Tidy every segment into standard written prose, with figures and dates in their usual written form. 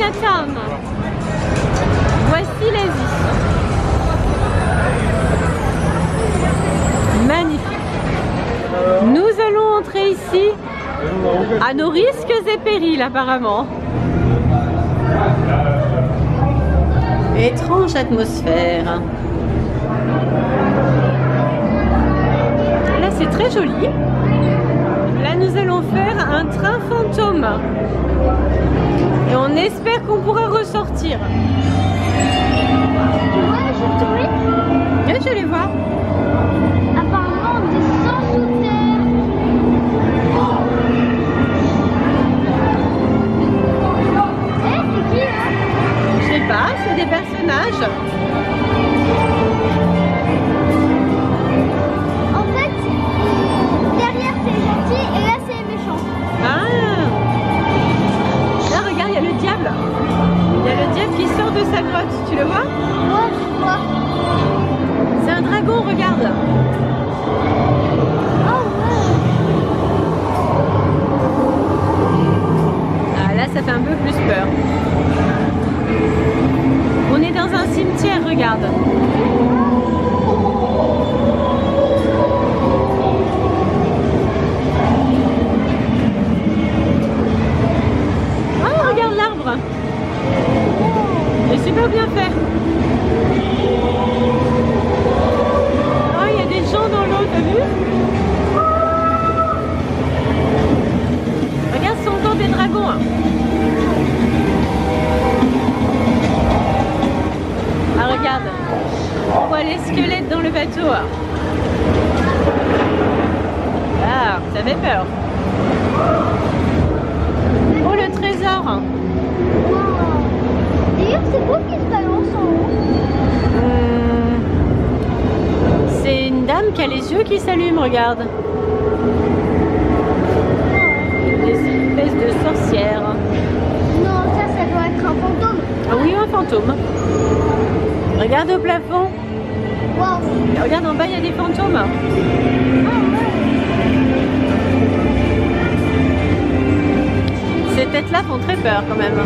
Chinatown. Voici l'Asie. Magnifique. Nous allons entrer ici à nos risques et périls apparemment. Étrange atmosphère. Là c'est très joli. Là nous allons faire un train fantôme. Et on espère qu'on pourra ressortir. Ouais, je les vois. Apparemment, on descend sous terre. Eh, c'est qui là? Je sais pas, c'est des personnages. En fait, derrière c'est gentil et là c'est méchant. Ah! Là, regarde, il y a le diable. Il y a le diable qui sort de sa grotte, tu le vois? Ouais, je vois. C'est un dragon, regarde. Oh ouais. Ah, là, ça fait un peu plus peur. On est dans un cimetière, regarde. Ah, regarde l'arbre. C'est super bien fait. Oh, il y a des gens dans l'eau, t'as vu? Regarde, ce sont encore des dragons. Hein. Ah, regarde. On voit les squelettes dans le bateau. Ah, ça fait peur. Oh, le trésor. Wow. D'ailleurs, c'est quoi qui se balance en haut? C'est une dame qui a les yeux qui s'allument, regarde. Des espèces de sorcières. Non, ça doit être un fantôme. Ah oui, un fantôme. Regarde au plafond. Waouh. Regarde en bas, il y a des fantômes. Ah ouais. Ces têtes-là font très peur quand même.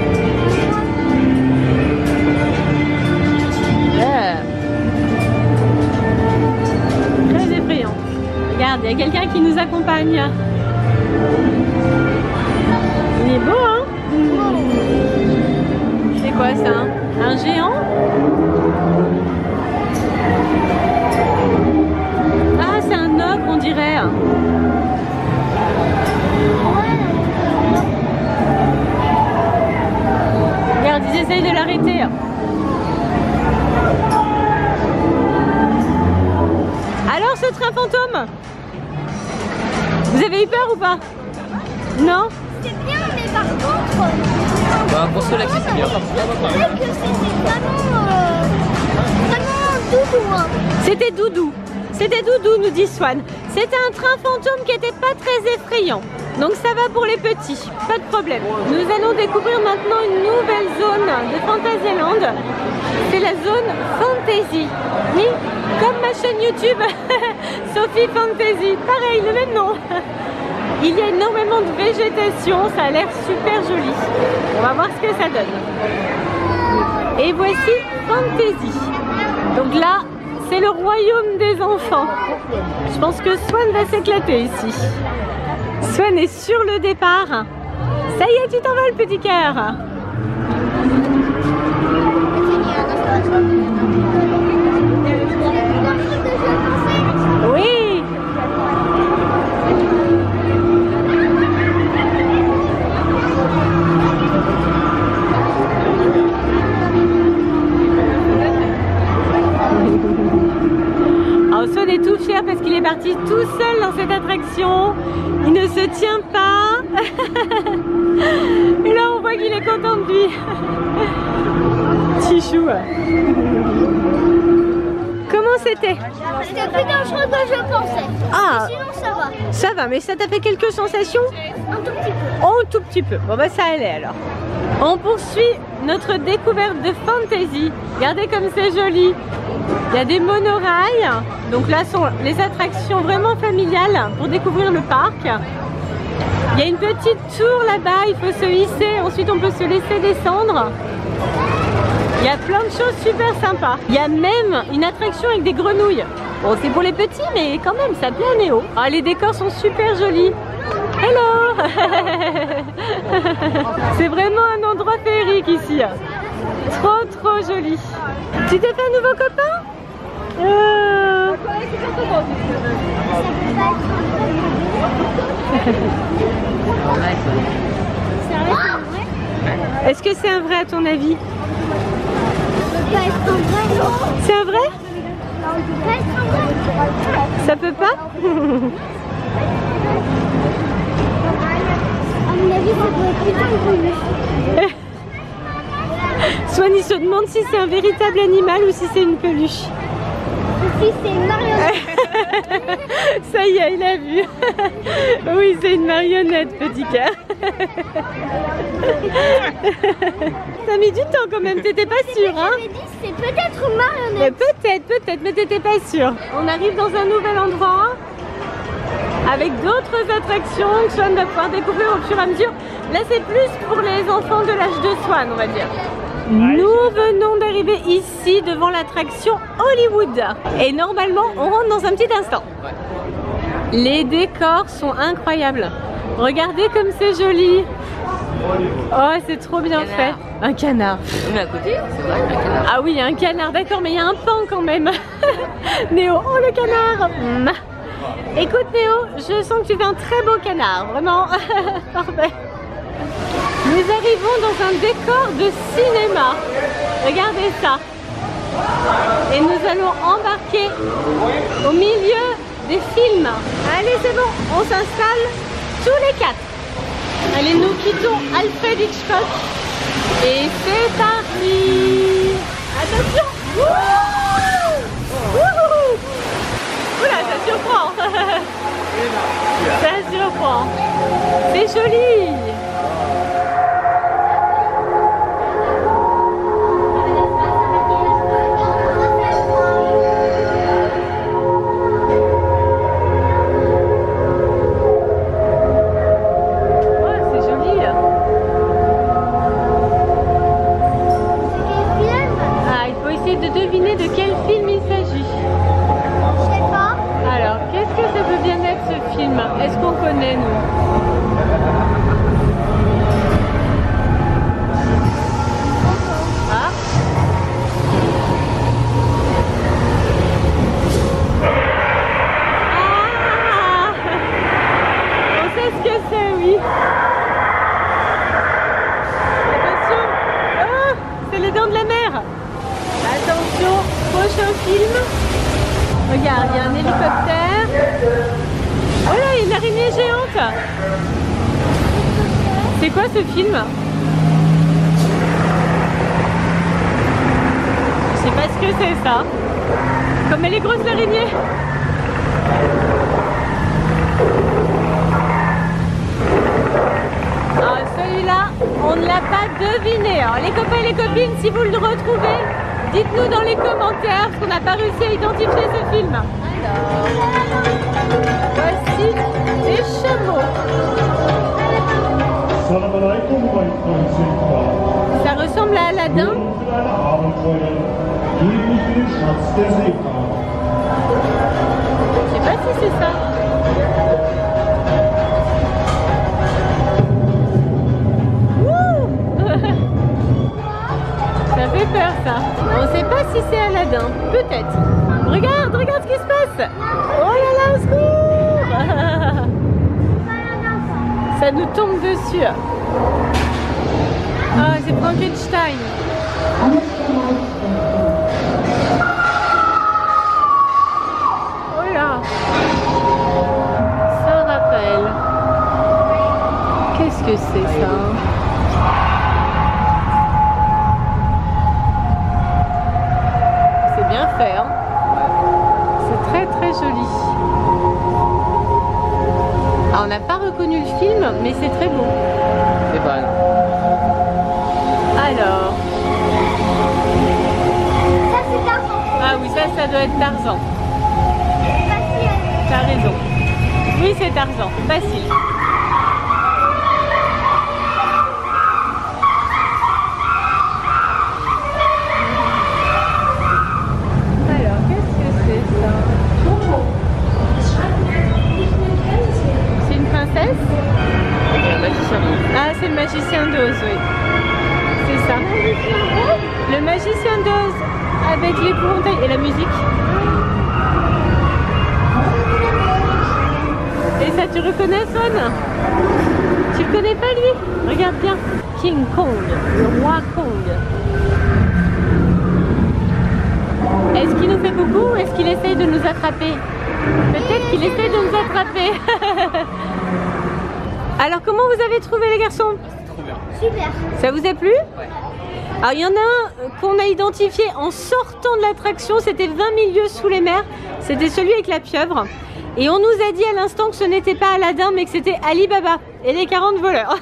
Yeah. Très effrayant. Regarde, il y a quelqu'un qui nous accompagne. Il est beau, hein? C'est quoi ça? Un géant? Ah, c'est un ogre, on dirait. Regarde, ils essayent de l'arrêter. Alors, ce train fantôme, vous avez eu peur ou pas? Non? C'est bien, mais par contre, Bah, pour se relaxer, c'est bien. c'est vrai que c'était vraiment doudou. Hein. C'était Doudou. C'était Doudou, nous dit Swan. C'était un train fantôme qui n'était pas très effrayant. Donc ça va pour les petits, pas de problème. Nous allons découvrir maintenant une nouvelle zone de Fantasyland. C'est la zone Fantasy. Oui, comme ma chaîne YouTube, Sophie Fantasy. Pareil, le même nom. Il y a énormément de végétation, ça a l'air super joli. On va voir ce que ça donne. Et voici Fantasy. Donc là, c'est le royaume des enfants. Je pense que Swan va s'éclater ici. Swan est sur le départ. Ça y est, tu t'envoles, petit cœur. Oui. Alors Swan est tout fier parce qu'il est parti tout seul dans cette attraction. Il ne se tient pas. Et là on voit qu'il est content de lui. Petit chou. Comment c'était? C'était plus dangereux que je pensais. Ah, Mais sinon ça va. ça va, mais ça t'a fait quelques sensations? Un tout petit peu. Un tout petit peu. Bon bah ça allait alors. On poursuit notre découverte de Fantasy. Regardez comme c'est joli. Il y a des monorails. Donc là sont les attractions vraiment familiales pour découvrir le parc. Il y a une petite tour là-bas, il faut se hisser, ensuite on peut se laisser descendre. Il y a plein de choses super sympas. Il y a même une attraction avec des grenouilles. Bon, c'est pour les petits, mais quand même, ça plaît à Néo. Ah, les décors sont super jolis. Hello. C'est vraiment un endroit féerique ici. Trop, trop joli. Tu t'es fait un nouveau copain? Est-ce que c'est un vrai à ton avis? C'est un vrai? Ça peut pas? À mon avis, ça doit être plutôt une peluche. Swan, il se demande si c'est un véritable animal ou si c'est une peluche. Si c'est une marionnette. Ça y est, il a vu. Oui, c'est une marionnette, petit cœur. Ça a mis du temps quand même, t'étais pas sûre, hein? J'avais dit c'est peut-être une marionnette. Peut-être, mais t'étais pas sûre. On arrive dans un nouvel endroit avec d'autres attractions que Swan va pouvoir découvrir au fur et à mesure. Là, c'est plus pour les enfants de l'âge de Swan, on va dire. Nous venons d'arriver ici devant l'attraction Hollywood. Et normalement, on rentre dans un petit instant. Les décors sont incroyables. Regardez comme c'est joli. Oh, c'est trop bien fait. Un canard. Mais à côté, c'est vrai, un canard. Ah oui, un canard, d'accord, mais il y a un pan quand même. Néo, oh le canard. Écoute Néo, je sens que tu fais un très beau canard, vraiment. Parfait. Nous arrivons dans un décor de cinéma. Regardez ça. Et nous allons embarquer au milieu des films. Allez, c'est bon, on s'installe tous les quatre. Allez, nous quittons Alfred Hitchcock. Et c'est parti. Attention. Wouhou. Oula, ça surprend. Ça surprend. C'est joli. Est-ce qu'on connaît, nous? Ah. Ah. On sait ce que c'est, oui. Attention. Oh, c'est les dents de la mer. Attention, prochain film. Regarde, il y a un hélicoptère. Oh là, il y a une araignée géante. C'est quoi ce film? Je sais pas ce que c'est ça. Comme elle est grosse l'araignée. Ah, celui-là, on ne l'a pas deviné. Alors, les copains et les copines, si vous le retrouvez, dites-nous dans les commentaires parce qu'on n'a pas réussi à identifier ce film. Alors, voici les chameaux. Ça ressemble à Aladdin. Je sais pas si c'est ça. Ça fait peur ça. On sait pas si c'est Aladdin. Peut-être. Regarde, regarde ce qui se passe. Oh là là, au secours. Ça nous tombe dessus. Ah, c'est Frankenstein. Oh là. Saint-Raphaël. Qu'est-ce que c'est ça? C'est bien fait, hein? C'est très très joli. Alors, on n'a pas reconnu le film, mais c'est très beau. C'est pas. Alors. Ça, c'est Tarzan. Ah oui, ça doit être Tarzan. Facile. T'as raison. Oui, c'est Tarzan. Facile. c'est le magicien d'Oz, oui. C'est ça. Le magicien d'Oz avec l'épouvantail et la musique. Et ça, tu reconnais, Swan? Tu le connais pas, lui? Regarde bien. King Kong, le roi Kong. Est-ce qu'il nous fait coucou ou est-ce qu'il essaye de nous attraper? Peut-être qu'il essaye de nous attraper. Alors, comment vous avez trouvé, les garçons? Trop bien. Super. Ça vous a plu? Ouais. Alors, il y en a un qu'on a identifié en sortant de l'attraction, c'était 20 000 lieues sous les mers. C'était celui avec la pieuvre. Et on nous a dit à l'instant que ce n'était pas Aladdin, mais que c'était Ali Baba et les 40 voleurs.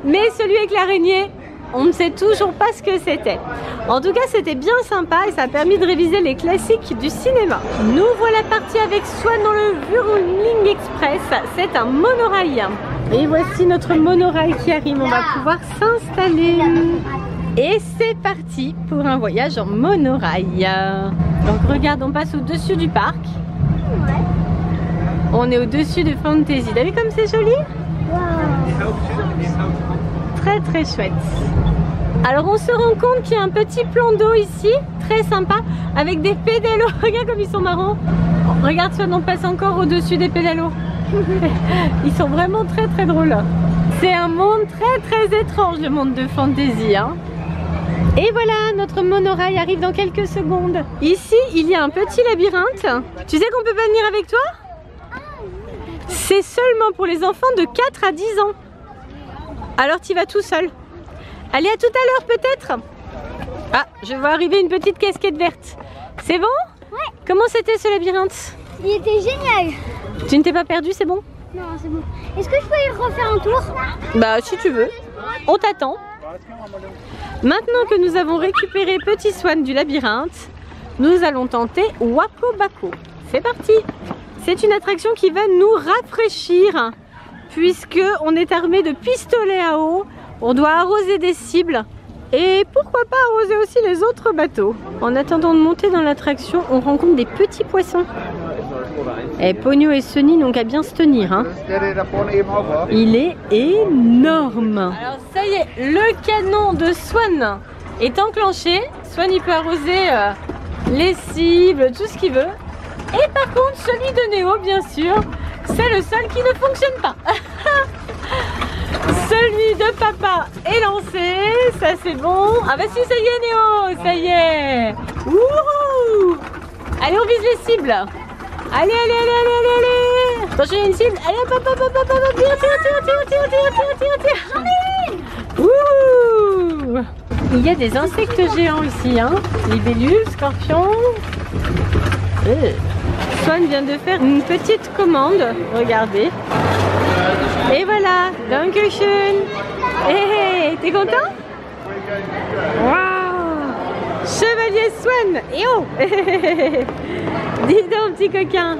Mais celui avec l'araignée, on ne sait toujours pas ce que c'était. En tout cas, c'était bien sympa et ça a permis de réviser les classiques du cinéma. Nous voilà partis avec Swan dans le Whirling Express. C'est un monorail. Et voici notre monorail qui arrive. On va pouvoir s'installer. Et c'est parti pour un voyage en monorail. Donc regarde, on passe au-dessus du parc. Ouais. On est au-dessus de Fantasy. T'as vu comme c'est joli? Wow. Très très chouette. Alors on se rend compte qu'il y a un petit plan d'eau ici, très sympa, avec des pédalos. Regarde comme ils sont marrants. Regarde, Swan, on passe encore au-dessus des pédalos. Ils sont vraiment très très drôles. C'est un monde très très étrange, le monde de Fantasy, hein. Et voilà, notre monorail arrive dans quelques secondes. Ici, il y a un petit labyrinthe. Tu sais qu'on peut pas venir avec toi? C'est seulement pour les enfants de 4 à 10 ans. Alors tu vas tout seul. Allez, à tout à l'heure peut-être. Ah, je vois arriver une petite casquette verte. C'est bon? Ouais. Comment c'était ce labyrinthe? Il était génial. Tu ne t'es pas perdu, c'est bon? Non, c'est bon. Est-ce que je peux y refaire un tour? Bah si tu veux. On t'attend. Maintenant que nous avons récupéré Petit Swan du labyrinthe, nous allons tenter Wako Bako. C'est parti. C'est une attraction qui va nous rafraîchir puisque on est armé de pistolets à eau. On doit arroser des cibles et pourquoi pas arroser aussi les autres bateaux. En attendant de monter dans l'attraction, on rencontre des petits poissons. Et Pogno et Sunny n'ont qu'à bien se tenir, hein. Il est énorme. Alors ça y est, le canon de Swan est enclenché. Swan, il peut arroser les cibles, tout ce qu'il veut. Et par contre, celui de Néo, bien sûr, c'est le seul qui ne fonctionne pas. Celui de papa est lancé, ça c'est bon. Ah bah si, ça y est Néo, ça y est. Wouhou! Allez, on vise les cibles. Allez, allez, allez, allez, allez, allez. Attention, il y a une cible. Allez, hop, hop, hop, hop, hop, hop, tire, tire, tire, tire, tire, tire, tire, tire. Ouh! Il y a des insectes géants ici, hein. Libellules, scorpions. Swan vient de faire une petite commande, regardez. Et voilà, Dankeschön. Hé, t'es content? Waouh! Chevalier Swan. Et oh. Dis donc, petit coquin,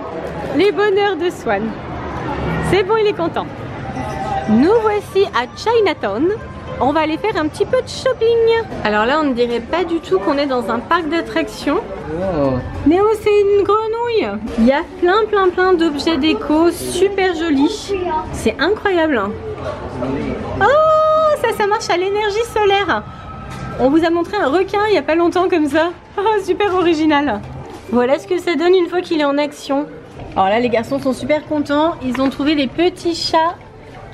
les bonheurs de Swan. C'est bon, il est content. Nous voici à Chinatown. On va aller faire un petit peu de shopping. Alors là, on ne dirait pas du tout qu'on est dans un parc d'attractions. Oh. Néo, c'est une grenouille. Il y a plein d'objets déco super jolis. C'est incroyable. Oh, ça marche à l'énergie solaire. On vous a montré un requin il n'y a pas longtemps comme ça. Oh, super original. Voilà ce que ça donne une fois qu'il est en action. Alors là, les garçons sont super contents. Ils ont trouvé les petits chats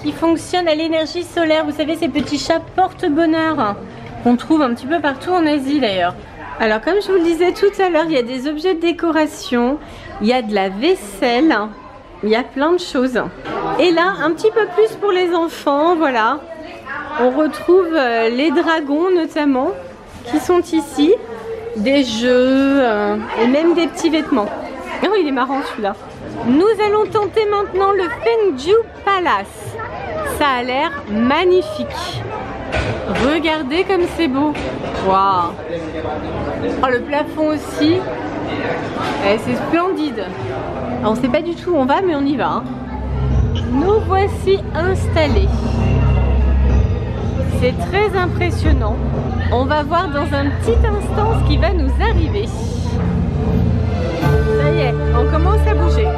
qui fonctionnent à l'énergie solaire. Vous savez, ces petits chats porte-bonheur qu'on trouve un petit peu partout en Asie d'ailleurs. Alors comme je vous le disais tout à l'heure, il y a des objets de décoration, il y a de la vaisselle, il y a plein de choses. Et là, un petit peu plus pour les enfants, voilà. On retrouve les dragons notamment qui sont ici, des jeux et même des petits vêtements. Oh, il est marrant celui-là. Nous allons tenter maintenant le Fengju Palace. Ça a l'air magnifique. Regardez comme c'est beau. Waouh. Oh, le plafond aussi. C'est splendide. Alors, on ne sait pas du tout où on va, mais on y va. Hein. Nous voici installés. C'est très impressionnant. On va voir dans un petit instant ce qui va nous arriver. Ça y est, on commence à bouger.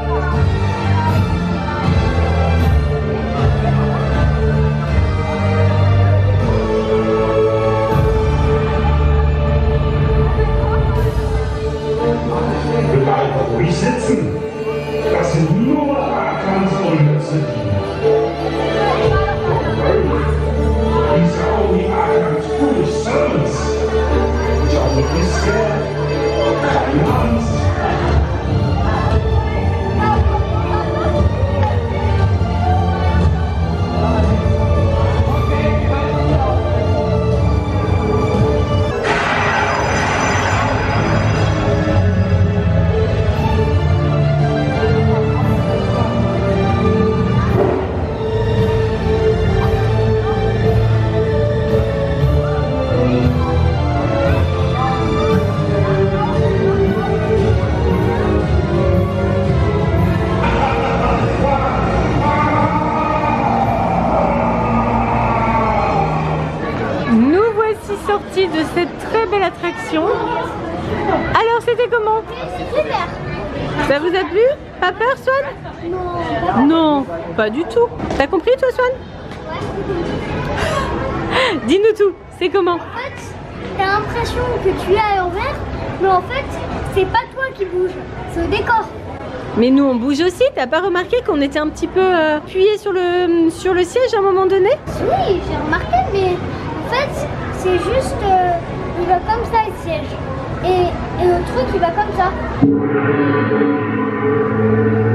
sortis de cette très belle attraction. Alors, c'était comment? Super. Ça vous a plu? Pas peur, Swan? Non. Non, pas du tout. T'as compris, toi, Swan? Ouais. Dis-nous tout, c'est comment? En fait, t'as l'impression que tu es à l'envers, mais en fait, c'est pas toi qui bouge, c'est au décor. Mais nous, on bouge aussi. T'as pas remarqué qu'on était un petit peu appuyé sur le siège à un moment donné? Oui, j'ai remarqué, mais en fait, c'est juste, il va comme ça le siège. Et le truc, il va comme ça.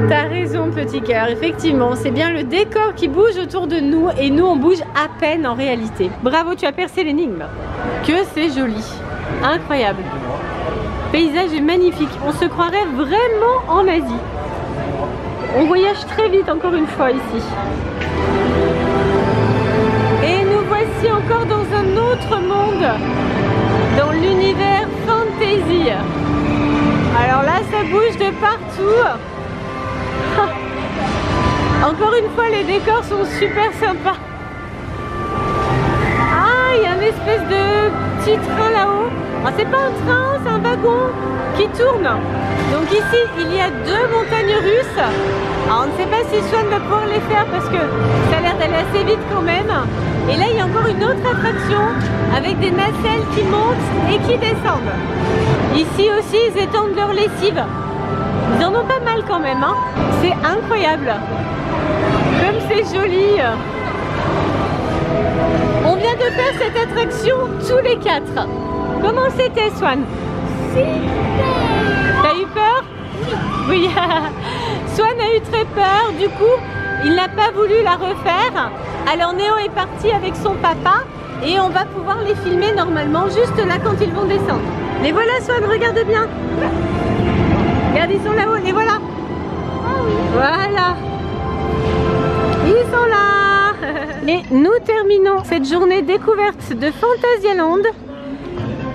T'as raison, petit cœur. Effectivement, c'est bien le décor qui bouge autour de nous et nous, on bouge à peine en réalité. Bravo, tu as percé l'énigme. Que c'est joli. Incroyable. Le paysage est magnifique. On se croirait vraiment en Asie. On voyage très vite encore une fois ici. Et nous voici encore dans un autre monde. Dans l'univers fantasy. Alors là, ça bouge de partout. Encore une fois, les décors sont super sympas. Ah, il y a une espèce de petit train là-haut. Ah, c'est pas un train, c'est un wagon qui tourne. Donc ici, il y a 2 montagnes russes. Alors, on ne sait pas si Swan va pouvoir les faire parce que ça a l'air d'aller assez vite quand même. Et là, il y a encore une autre attraction avec des nacelles qui montent et qui descendent. Ici aussi, ils étendent leur lessive. Ils en ont pas mal quand même, hein. C'est incroyable. Comme c'est joli. On vient de faire cette attraction tous les 4. Comment c'était, Swan? Super. T'as eu peur? Oui. Swan a eu très peur, du coup, il n'a pas voulu la refaire. Alors Néo est parti avec son papa et on va pouvoir les filmer normalement juste là quand ils vont descendre. Les voilà, Swan, regarde bien. Regarde, ils sont là-haut, les voilà. Voilà. Ils sont là. Et nous terminons cette journée découverte de Phantasialand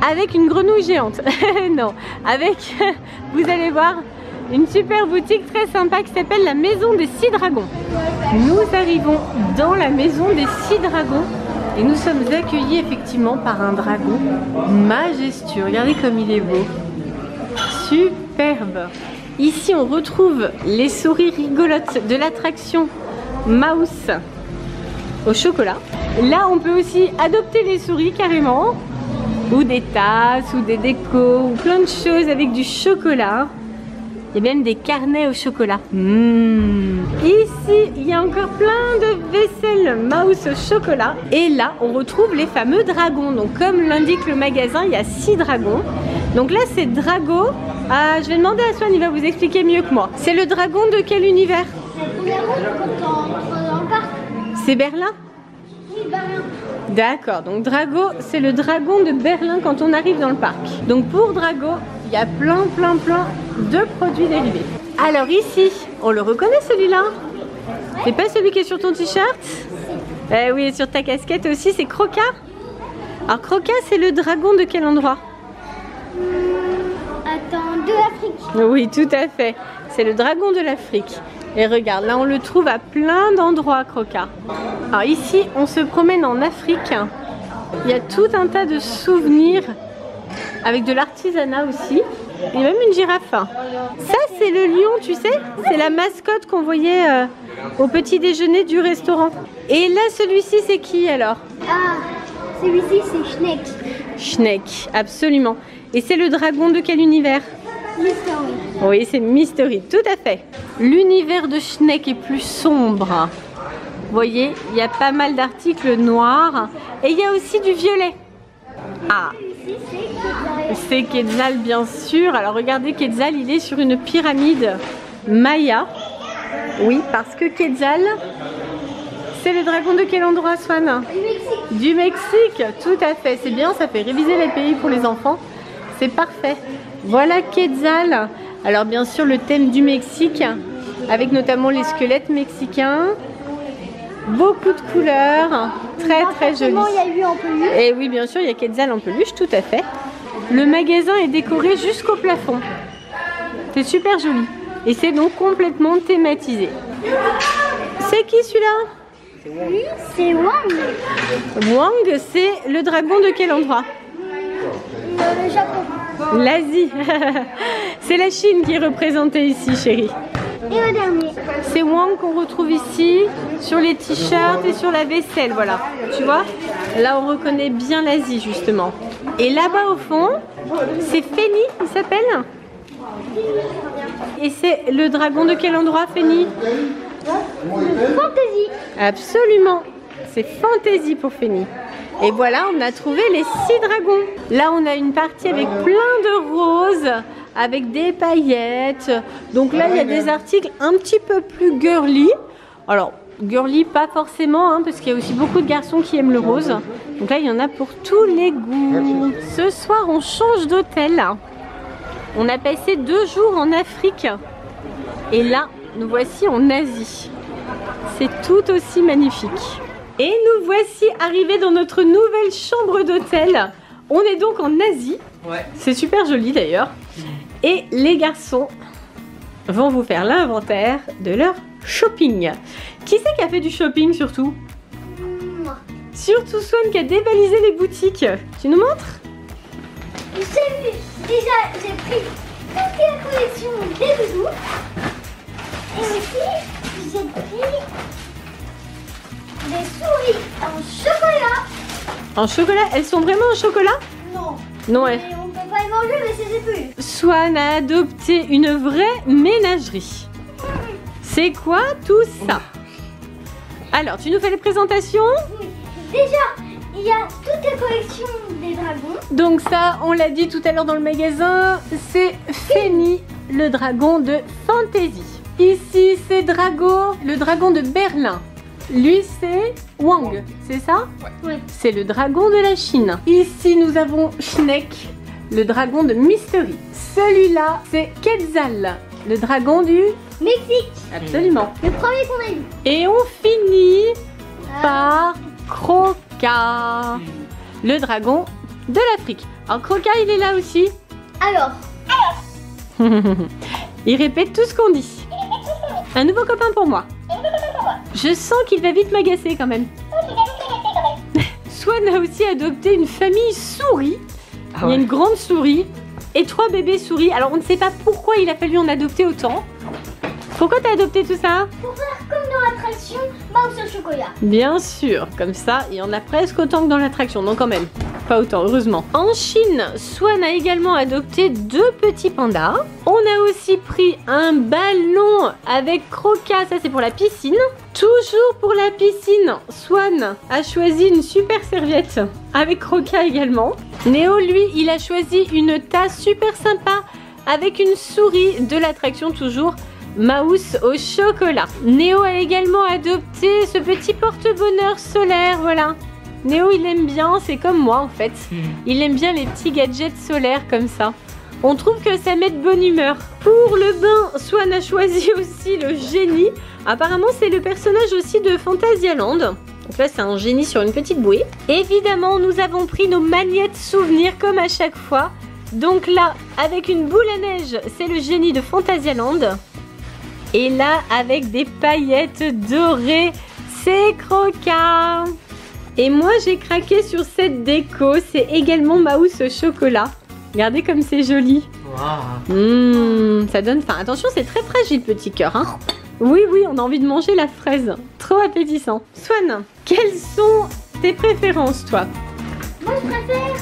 avec une grenouille géante. Non, avec, vous allez voir, une super boutique très sympa qui s'appelle la Maison des 6 Dragons. Nous arrivons dans la Maison des 6 Dragons et nous sommes accueillis effectivement par un dragon majestueux. Regardez comme il est beau. Superbe. Ici, on retrouve les souris rigolotes de l'attraction Mouse au chocolat. Là, on peut aussi adopter les souris carrément, ou des tasses, ou des décos, ou plein de choses avec du chocolat. Il y a même des carnets au chocolat. Ici, il y a encore plein de vaisselle Mouse au chocolat. Et là, on retrouve les fameux dragons. Donc, comme l'indique le magasin, il y a 6 dragons. Donc là, c'est Drago. Je vais demander à Swan, il va vous expliquer mieux que moi. C'est le dragon de quel univers? Dans le parc. C'est Berlin? Oui, Berlin. D'accord, donc Drago, c'est le dragon de Berlin quand on arrive dans le parc. Donc pour Drago, il y a plein de produits dérivés. Alors ici, on le reconnaît celui-là? C'est pas celui qui est sur ton t-shirt? Oui, et sur ta casquette aussi, c'est Croca. Alors Croca, c'est le dragon de quel endroit? Attends, de l'Afrique. Oui, tout à fait. C'est le dragon de l'Afrique. Et regarde, là on le trouve à plein d'endroits, Croca. Alors ici, on se promène en Afrique. Il y a tout un tas de souvenirs avec de l'artisanat aussi. Il y a même une girafe. Ça, c'est le lion, tu sais. C'est la mascotte qu'on voyait au petit déjeuner du restaurant. Et là, celui-ci, c'est qui alors? Ah, celui-ci, c'est Schneck. Schneck, absolument. Et c'est le dragon de quel univers? Mystery. Oui, c'est Mystery, tout à fait. L'univers de Schneck est plus sombre. Vous voyez, il y a pas mal d'articles noirs. Et il y a aussi du violet. Ah, c'est Quetzal, bien sûr. Alors regardez, Quetzal, il est sur une pyramide maya. Oui, parce que Quetzal, c'est le dragon de quel endroit, Swan? Du Mexique. Du Mexique, tout à fait. C'est bien, ça fait réviser les pays pour les enfants. C'est parfait. Voilà Quetzal. Alors bien sûr, le thème du Mexique, avec notamment les squelettes mexicains. Beaucoup de couleurs, très joli. Il y a eu en peluche. Et oui, bien sûr, il y a Quetzal en peluche, tout à fait. Le magasin est décoré jusqu'au plafond. C'est super joli. Et c'est donc complètement thématisé. C'est qui celui-là? Lui, c'est Wang. Wang, c'est le dragon de quel endroit? le Japon. L'Asie. C'est la Chine qui est représentée ici, chérie. Et le dernier. C'est Wang qu'on retrouve ici, sur les t-shirts et sur la vaisselle, voilà. Tu vois? Là, on reconnaît bien l'Asie, justement. Et là-bas, au fond, c'est Féni, il s'appelle. Et c'est le dragon de quel endroit, Féni? Fantasy. Absolument. C'est Fantasy pour Féni. Et voilà, on a trouvé les 6 dragons. Là, on a une partie avec plein de roses, avec des paillettes. Donc là, il y a des articles un petit peu plus girly. Alors, girly, pas forcément, hein, parce qu'il y a aussi beaucoup de garçons qui aiment le rose. Donc là, il y en a pour tous les goûts. Ce soir, on change d'hôtel. On a passé 2 jours en Afrique. Et là, nous voici en Asie. C'est tout aussi magnifique. Et nous voici arrivés dans notre nouvelle chambre d'hôtel. On est donc en Asie. Ouais. C'est super joli d'ailleurs. Et les garçons vont vous faire l'inventaire de leur shopping. Qui c'est qui a fait du shopping surtout? Moi. Surtout Swan qui a dévalisé les boutiques. Tu nous montres? Déjà, j'ai pris toute la collection des bijoux. Et aussi, j'ai pris des souris en chocolat. En chocolat? Elles sont vraiment en chocolat? Non. Non, Mais on peut pas les manger, mais c'est des plus. Swan a adopté une vraie ménagerie. C'est quoi tout ça? Alors, tu nous fais les présentations? Oui. Déjà, il y a toute la collection des dragons. Donc ça, on l'a dit tout à l'heure dans le magasin, c'est Féni, le dragon de Fantasy. Ici, c'est Drago, le dragon de Berlin. Lui, c'est Wang, c'est ça? Oui. C'est le dragon de la Chine. Ici, nous avons Schneck, le dragon de Mystery. Celui-là, c'est Quetzal, le dragon du... Mexique. Absolument. Le premier qu'on a eu. Et on finit par Croca, le dragon de l'Afrique. Alors Croca, il est là aussi. Alors, Il répète tout ce qu'on dit. Un nouveau copain pour moi. Je sens qu'il va vite m'agacer quand même. Swan a aussi adopté une famille souris. Il y a une grande souris et 3 bébés souris. Alors on ne sait pas pourquoi il a fallu en adopter autant. Pourquoi t'as adopté tout ça? pour faire comme dans l'attraction Mouse au chocolat. Bien sûr, comme ça, il y en a presque autant que dans l'attraction. Non, quand même, pas autant, heureusement. En Chine, Swan a également adopté 2 petits pandas. On a aussi pris un ballon avec Croca, ça c'est pour la piscine. Toujours pour la piscine, Swan a choisi une super serviette avec Croca également. Néo, lui, il a choisi une tasse super sympa avec une souris de l'attraction toujours. Mouse au chocolat. Néo a également adopté ce petit porte-bonheur solaire, voilà. Néo, il aime bien, c'est comme moi en fait. Il aime bien les petits gadgets solaires comme ça. On trouve que ça met de bonne humeur. Pour le bain, Swan a choisi aussi le génie. Apparemment, c'est le personnage aussi de Fantasyland. Donc là, c'est un génie sur une petite bouée. Évidemment, nous avons pris nos magnettes souvenirs comme à chaque fois. Donc là, avec une boule à neige, c'est le génie de Fantasyland. Et là, avec des paillettes dorées, c'est Croca. Et moi, j'ai craqué sur cette déco. C'est également Mouse au chocolat. Regardez comme c'est joli. Wow. Ça donne faim. Attention, c'est très fragile, petit cœur. Hein. Oui, oui, on a envie de manger la fraise. Trop appétissant. Swan, quelles sont tes préférences, toi? Moi, je préfère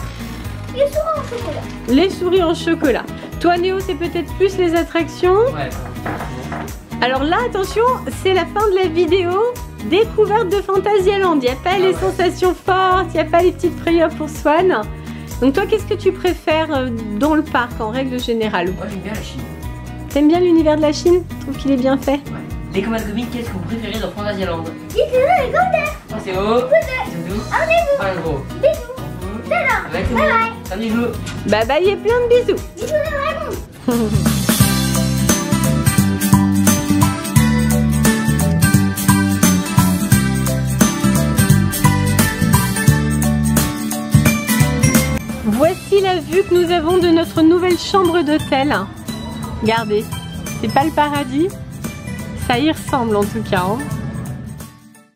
les souris en chocolat. Les souris en chocolat. Toi, Néo, c'est peut-être plus les attractions. Ouais. Alors là, attention, c'est la fin de la vidéo découverte de Fantasyland. Il n'y a pas les sensations fortes, il n'y a pas les petites frayeurs pour Swan. Donc toi, qu'est-ce que tu préfères dans le parc en règle générale? Moi j'aime bien la Chine. T'aimes bien l'univers de la Chine? Je trouve qu'il est bien fait. Ouais. Les commandes comiques, qu'est-ce que vous préférez dans Fantasyland? Dites-le dans les commentaires. Pensez haut. Bisous. Un gros. Bisous. Salut. Bye Bye bye. Salut vous. Bye bye et plein de bisous. Bisous les dragons. Voici la vue que nous avons de notre nouvelle chambre d'hôtel. Regardez, c'est pas le paradis? Ça y ressemble en tout cas. Hein.